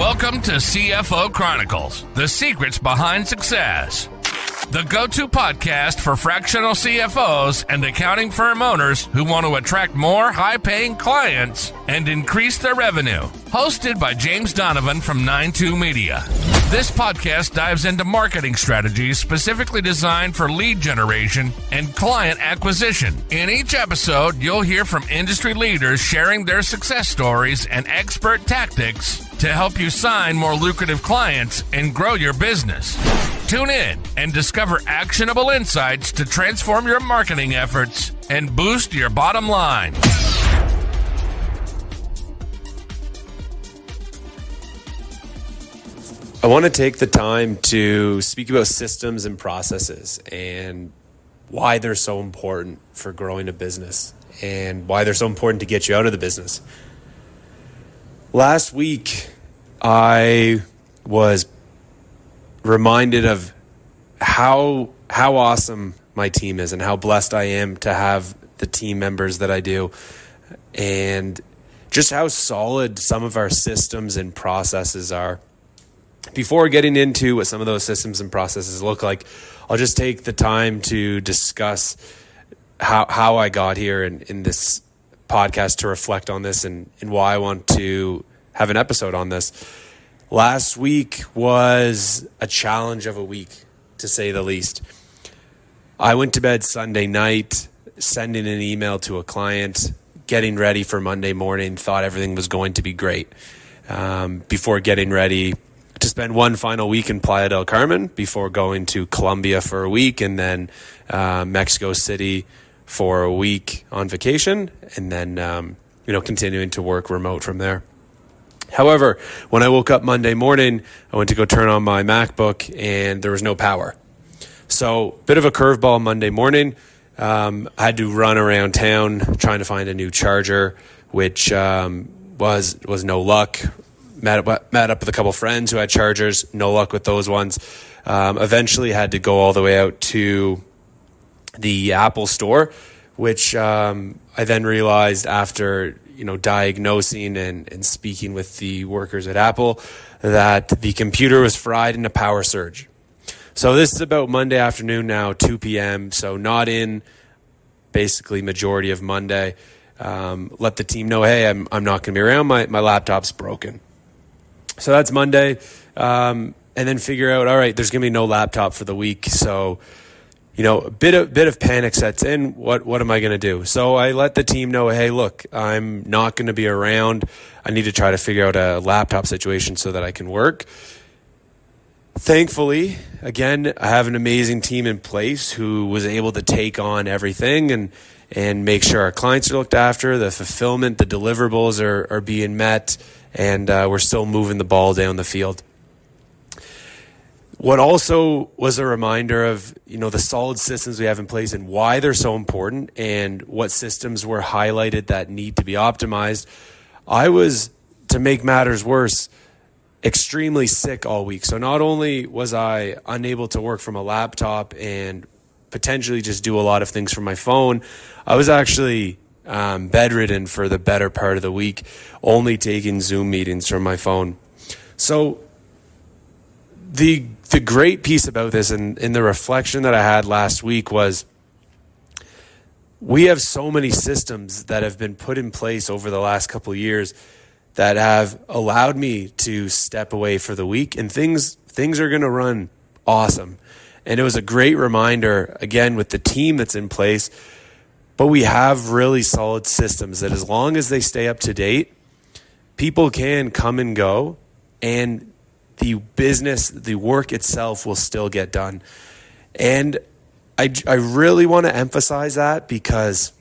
Welcome to CFO Chronicles, the secrets behind success. The go-to podcast for fractional CFOs and accounting firm owners who want to attract more high-paying clients and increase their revenue. Hosted by James Donovan from 92 Media. This podcast dives into marketing strategies specifically designed for lead generation and client acquisition. In each episode, you'll hear from industry leaders sharing their success stories and expert tactics to help you sign more lucrative clients and grow your business. Tune in and discover actionable insights to transform your marketing efforts and boost your bottom line. I want to take the time to speak about systems and processes and why they're so important for growing a business and why they're so important to get you out of the business. Last week, I was reminded of how awesome my team is and how blessed I am to have the team members that I do, and just how solid some of our systems and processes are. Before getting into what some of those systems and processes look like, I'll just take the time to discuss how I got here in this podcast to reflect on this and why I want to have an episode on this. Last week was a challenge of a week, to say the least. I went to bed Sunday night, sending an email to a client, getting ready for Monday morning, thought everything was going to be great. Before getting ready to spend one final week in Playa del Carmen before going to Colombia for a week and then Mexico City for a week on vacation, and then continuing to work remote from there. However, when I woke up Monday morning, I went to go turn on my MacBook and there was no power. So, bit of a curveball Monday morning. I had to run around town trying to find a new charger, which was no luck. Met up with a couple friends who had chargers, no luck with those ones. Eventually had to go all the way out to the Apple store, which I then realized after diagnosing and speaking with the workers at Apple that the computer was fried in a power surge. So this is about Monday afternoon now, 2 p.m., so not in basically majority of Monday. Let the team know, hey, I'm not going to be around, my laptop's broken. So that's Monday, and then figure out, all right, there's going to be no laptop for the week. So, a bit of panic sets in. What am I going to do? So I let the team know, hey, look, I'm not going to be around. I need to try to figure out a laptop situation so that I can work. Thankfully, again, I have an amazing team in place who was able to take on everything and make sure our clients are looked after, the fulfillment, the deliverables are being met, and we're still moving the ball down the field. What also was a reminder of, the solid systems we have in place and why they're so important and what systems were highlighted that need to be optimized. I was, to make matters worse, extremely sick all week. So not only was I unable to work from a laptop and potentially just do a lot of things from my phone, I was actually bedridden for the better part of the week, only taking Zoom meetings from my phone. So the great piece about this and the reflection that I had last week was we have so many systems that have been put in place over the last couple of years that have allowed me to step away for the week, and things are going to run awesome. And it was a great reminder, again, with the team that's in place, but we have really solid systems that as long as they stay up to date, people can come and go, and the business, the work itself will still get done. And I really want to emphasize that because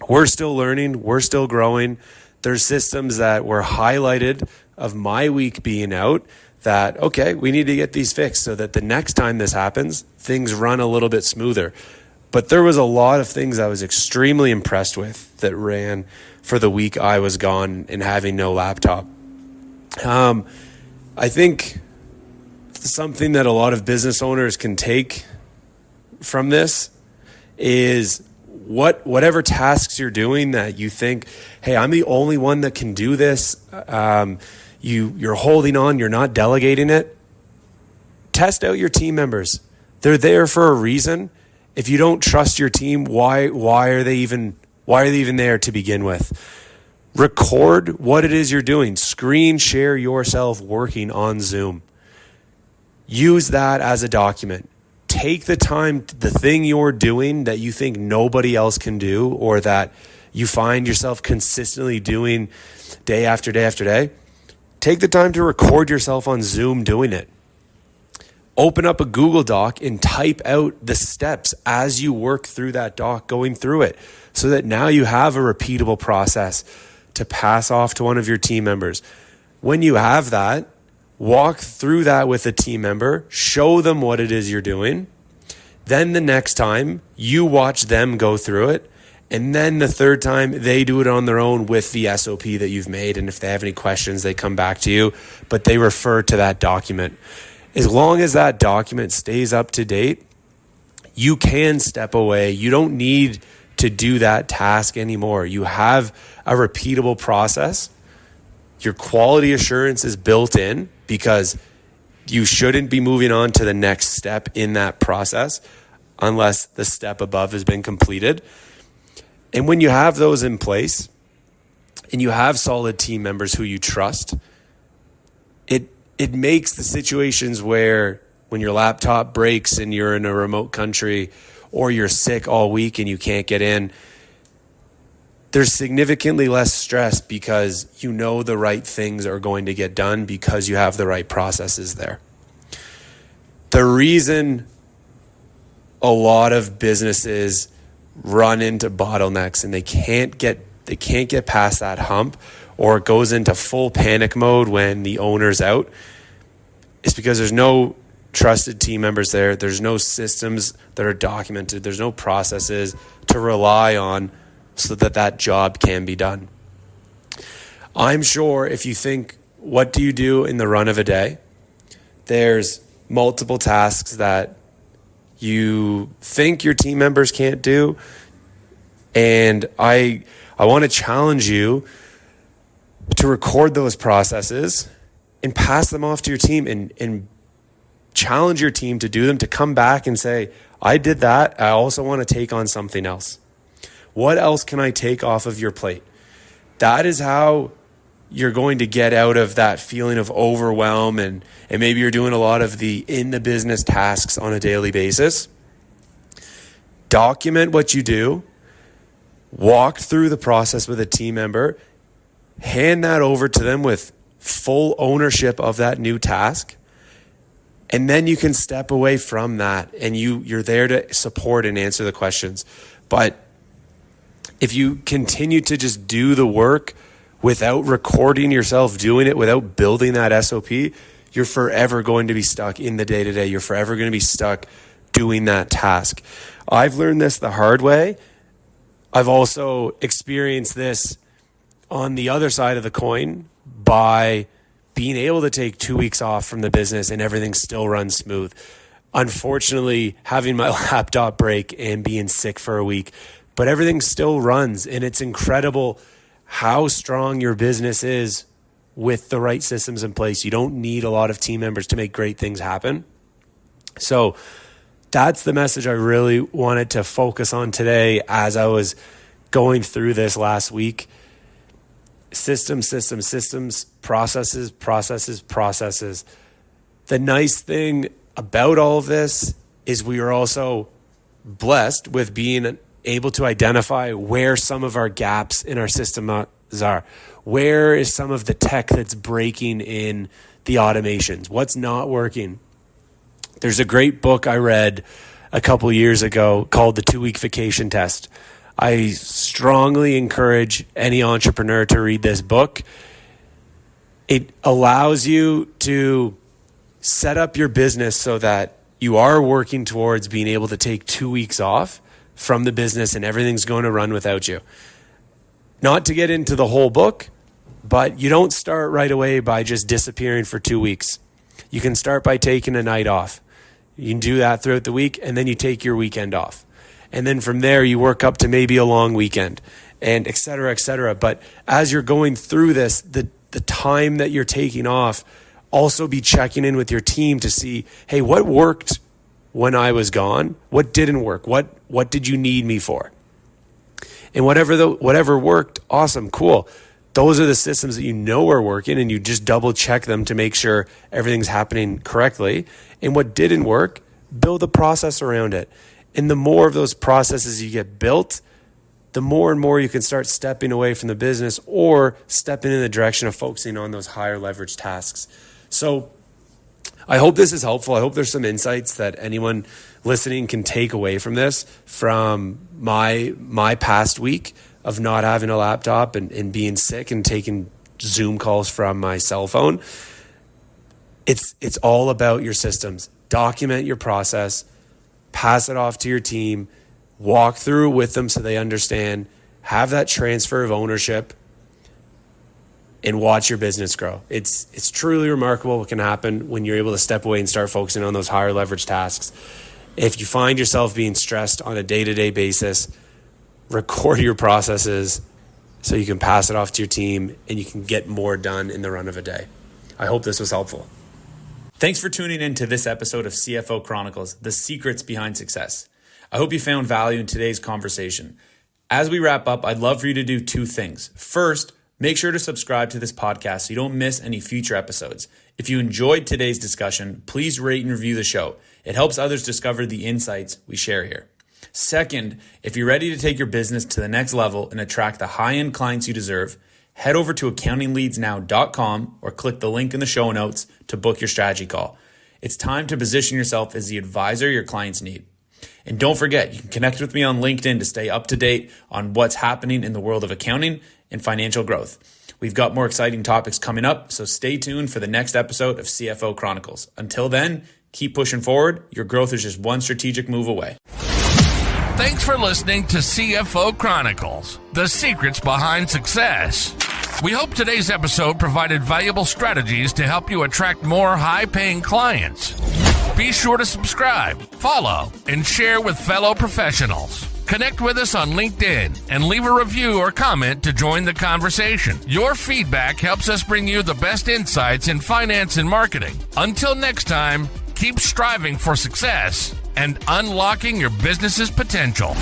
we're still learning, we're still growing. There's systems that were highlighted of my week being out that, okay, we need to get these fixed so that the next time this happens, things run a little bit smoother. But there was a lot of things I was extremely impressed with that ran for the week I was gone and having no laptop. I think something that a lot of business owners can take from this is whatever tasks you're doing that you think, hey, I'm the only one that can do this. you're holding on, you're not delegating it, test out your team members. They're there for a reason. If you don't trust your team, why are they even there to begin with? Record what it is you're doing. Screen share yourself working on Zoom. Use that as a document. Take the time, the thing you're doing that you think nobody else can do, or that you find yourself consistently doing day after day after day. Take the time to record yourself on Zoom doing it. Open up a Google Doc and type out the steps as you work through that doc, going through it, so that now you have a repeatable process to pass off to one of your team members. When you have that, walk through that with a team member, show them what it is you're doing. Then the next time, you watch them go through it. And then the third time, they do it on their own with the SOP that you've made. And if they have any questions, they come back to you, but they refer to that document. As long as that document stays up to date, you can step away. You don't need to do that task anymore. You have a repeatable process. Your quality assurance is built in because you shouldn't be moving on to the next step in that process unless the step above has been completed. And when you have those in place and you have solid team members who you trust, it makes the situations where when your laptop breaks and you're in a remote country or you're sick all week and you can't get in, there's significantly less stress because you know the right things are going to get done because you have the right processes there. The reason a lot of businesses run into bottlenecks and they can't get past that hump, or it goes into full panic mode when the owner's out, is because there's no trusted team members there. There's no systems that are documented. There's no processes to rely on so that job can be done. I'm sure if you think, what do you do in the run of a day? There's multiple tasks that you think your team members can't do. And I want to challenge you to record those processes and pass them off to your team and challenge your team to do them, to come back and say, I did that. I also want to take on something else. What else can I take off of your plate? That is how you're going to get out of that feeling of overwhelm and maybe you're doing a lot of the in the business tasks on a daily basis. Document what you do. Walk through the process with a team member. Hand that over to them with full ownership of that new task. And then you can step away from that and you're there to support and answer the questions. But if you continue to just do the work without recording yourself doing it, without building that SOP, you're forever going to be stuck in the day-to-day. You're forever going to be stuck doing that task. I've learned this the hard way. I've also experienced this on the other side of the coin by being able to take 2 weeks off from the business and everything still runs smooth. Unfortunately, having my laptop break and being sick for a week, but everything still runs, and it's incredible how strong your business is with the right systems in place. You don't need a lot of team members to make great things happen. So that's the message I really wanted to focus on today as I was going through this last week. Systems, processes. The nice thing about all of this is we are also blessed with being able to identify where some of our gaps in our system are. Where is some of the tech that's breaking in the automations? What's not working? There's a great book I read a couple years ago called The 2-Week Vacation Test. I strongly encourage any entrepreneur to read this book. It allows you to set up your business so that you are working towards being able to take 2 weeks off from the business and everything's going to run without you. Not to get into the whole book, but you don't start right away by just disappearing for 2 weeks. You can start by taking a night off. You can do that throughout the week, and then you take your weekend off. And then from there, you work up to maybe a long weekend, and et cetera, et cetera. But as you're going through this, the time that you're taking off, also be checking in with your team to see, hey, what worked when I was gone? What didn't work? What did you need me for? And whatever worked, awesome, cool. Those are the systems that you know are working, and you just double check them to make sure everything's happening correctly. And what didn't work, build a process around it. And the more of those processes you get built, the more and more you can start stepping away from the business or stepping in the direction of focusing on those higher leverage tasks. So I hope this is helpful. I hope there's some insights that anyone listening can take away from this, from my past week of not having a laptop and being sick and taking Zoom calls from my cell phone. It's all about your systems. Document your process, pass it off to your team, walk through with them so they understand, have that transfer of ownership, and watch your business grow. It's truly remarkable what can happen when you're able to step away and start focusing on those higher leverage tasks. If you find yourself being stressed on a day-to-day basis, record your processes so you can pass it off to your team and you can get more done in the run of a day. I hope this was helpful. Thanks for tuning in to this episode of CFO Chronicles, the secrets behind success. I hope you found value in today's conversation. As we wrap up, I'd love for you to do two things. First, make sure to subscribe to this podcast so you don't miss any future episodes. If you enjoyed today's discussion, please rate and review the show. It helps others discover the insights we share here. Second, if you're ready to take your business to the next level and attract the high-end clients you deserve, head over to accountingleadsnow.com or click the link in the show notes to book your strategy call. It's time to position yourself as the advisor your clients need. And don't forget, you can connect with me on LinkedIn to stay up to date on what's happening in the world of accounting and financial growth. We've got more exciting topics coming up, so stay tuned for the next episode of CFO Chronicles. Until then, keep pushing forward. Your growth is just one strategic move away. Thanks for listening to CFO Chronicles, the secrets behind success. We hope today's episode provided valuable strategies to help you attract more high-paying clients. Be sure to subscribe, follow, and share with fellow professionals. Connect with us on LinkedIn and leave a review or comment to join the conversation. Your feedback helps us bring you the best insights in finance and marketing. Until next time, keep striving for success and unlocking your business's potential.